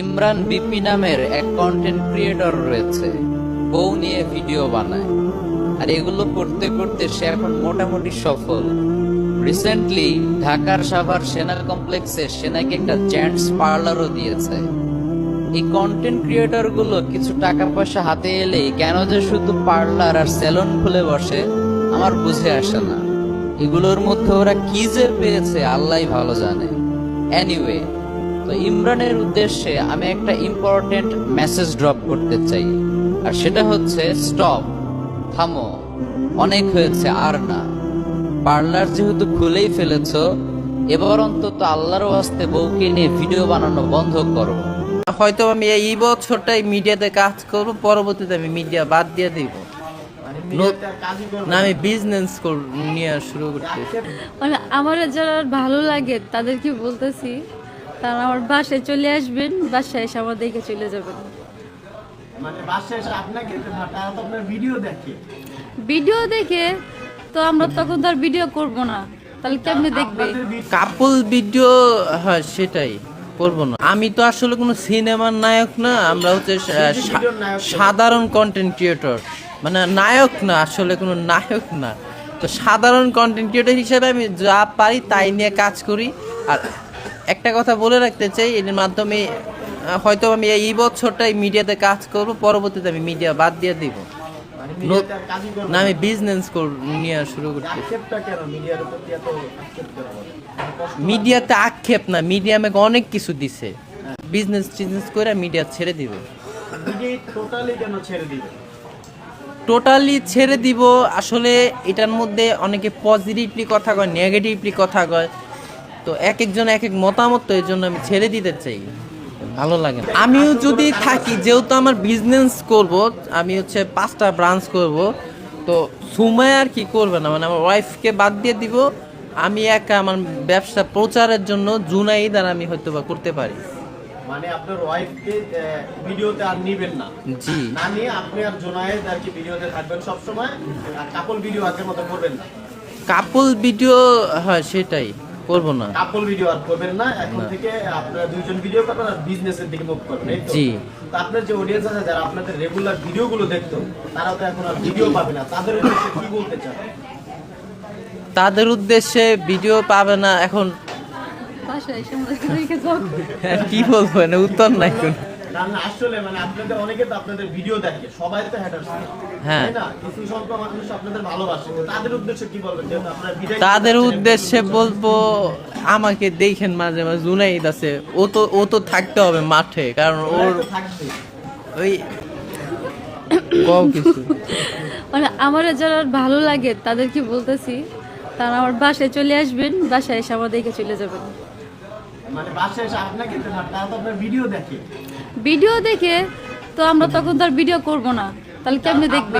Imran BP নামের এক content creator রয়েছে, বউ নিয়ে ভিডিও বানায়, আর এগুলো করতে করতে সে এখন মোটামুটি সফল। রিসেন্টলি ঢাকার সাভার সেনা কমপ্লেক্সে সেনাকে একটা জেন্টস পার্লারও দিয়েছে। এই কন্টেন্ট ক্রিয়েটর গুলো কিছু টাকা পয়সা হাতে এলেই কেন যে শুধু পার্লার আর সেলুন খুলে বসে আমার বুঝে আসে না। এগুলোর মধ্যে ওরা কি যে পেয়েছে আল্লাহই ভালো জানে। এনিওয়ে, তো ইমরানের উদ্দেশ্যে আমি একটা ইম্পর্টেন্ট মেসেজ ড্রপ করতে চাই, আর সেটা হচ্ছে স্টপ, থামো, অনেক হয়েছে, আর না। পার্লার যেহেতু খুলেই ফেলেছো, এবার অন্তত আল্লাহর ওয়াস্তে বউকে নিয়ে ভিডিও বানানো বন্ধ করো। হয়তো আমি এই বছরটাই মিডিয়াতে কাজ করব, পরবর্তীতে আমি মিডিয়া বাদ দিয়ে দিব। না, আমি বিজনেস নিয়ে শুরু করতে। মানে আমার যারা ভালো লাগে তাদেরকে বলতেছি, তারা আমার বাসায় চলে আসবেন, বাসায় এসে আমার দেখে চলে যাবেন। মানে বাসায় এসে আপনাকে তারা তো আপনার ভিডিও দেখে, ভিডিও দেখে তো আমরা তখন তো আর ভিডিও করব না, তাহলে কেমনে দেখবে? কাপল ভিডিও, হ্যাঁ সেটাই করবো না। আমি তো আসলে কোনো সিনেমার নায়ক না, আমরা হচ্ছে সাধারণ কন্টেন্ট ক্রিয়েটর, মানে নায়ক না, আসলে কোনো নায়ক না। তো সাধারণ কন্টেন্ট ক্রিয়েটর হিসেবে আমি যা পারি তাই নিয়ে কাজ করি। আর একটা কথা বলে রাখতে চাই, এর মাধ্যমে হয়তো আমি এই বছরটাই মিডিয়াতে কাজ করব, পরবর্তীতে আমি মিডিয়া বাদ দিয়ে দিব। না, আমি বিজনেস নিয়ে শুরু করতে। আক্ষেপটা কেন মিডিয়ার প্রতি এত আক্ষেপ কেন? মিডিয়াতে আক্ষেপ না, মিডিয়া আমাকে অনেক কিছু দিছে। বিজনেস করে মিডিয়া ছেড়ে দিব। মিডিয়া টোটালি কেন ছেড়ে দিবে? টোটালি ছেড়ে দিব, আসলে এটার মধ্যে অনেকে পজিটিভলি কথা কয়, নেগেটিভলি কথা কয়, তো এক একজন এক এক মতামত, তো এর জন্য আমি ছেড়ে দিতে চাই, ভালো লাগে না। আমিও যদি থাকি, যেহেতু আমার বিজনেস করব, আমি হচ্ছে 5টা ব্রাঞ্চ করব, তো সুমায় আর কি করবে না, মানে আমার ওয়াইফকে বাদ দিয়ে দিব। আমি একা আমার ব্যবসা প্রচারের জন্য জুনাইদ আর আমি হয়তো বা করতে পারি। মানে আপনার ওয়াইফকে ভিডিওতে আর নিবেন না? জি, না নিয়ে আপনি আর জোনায়েদ আর কি ভিডিওতে থাকবেন সব সময়, আর কাপল ভিডিও আগের মতো করবেন না? কাপল ভিডিও, হ্যাঁ সেটাই করব না। কাপল ভিডিও আর করবেন না, এখন থেকে আপনারা দুইজন ভিডিও করবেন আর বিজনেসের দিকে মুভ করবেন, এই তো? জি। তো আপনার যে অডিয়েন্স আছে যারা আপনাদের রেগুলার ভিডিওগুলো দেখতো, তারা তো এখন আর ভিডিও পাবে না, তাদের উদ্দেশ্যে কি বলতে চান? তাদের উদ্দেশ্যে ভিডিও পাবে না, এখন বাসায় এসে আমাদেরকে দেখে যাও। কি বলবো, না উত্তর নাই কোন। না না, আসলে মানে আপনাদের অনেকে তো আপনাদের ভিডিও দেখে, সবাই তো হ্যাটার্স, হ্যাঁ। তাই না? কিছু সংখ্যক মানুষ আপনাদের ভালোবাসে, তো তাদের উদ্দেশ্যে কি বলবেন? যেহেতু আপনারা ভিডিও তাদের উদ্দেশ্যে বলবো, আমাকে দেখেন মাঝে মাঝে জুনাইদ আছে, ও তো থাকতে হবে মাঠে, কারণ ওর থাকবে। ওই কও কিছু। মানে আমার যারা ভালো লাগে তাদেরকে বলতেছি, তারা আমার বাসায় চলে আসবেন, বাসায় এসে আমার দেখে চলে যাবেন। মানে বাসায় এসে আপনাকে তারা তো আপনার ভিডিও দেখে, ভিডিও দেখে তো আমরা তখন তো আর ভিডিও করব না, তাহলে কেমনে দেখবে?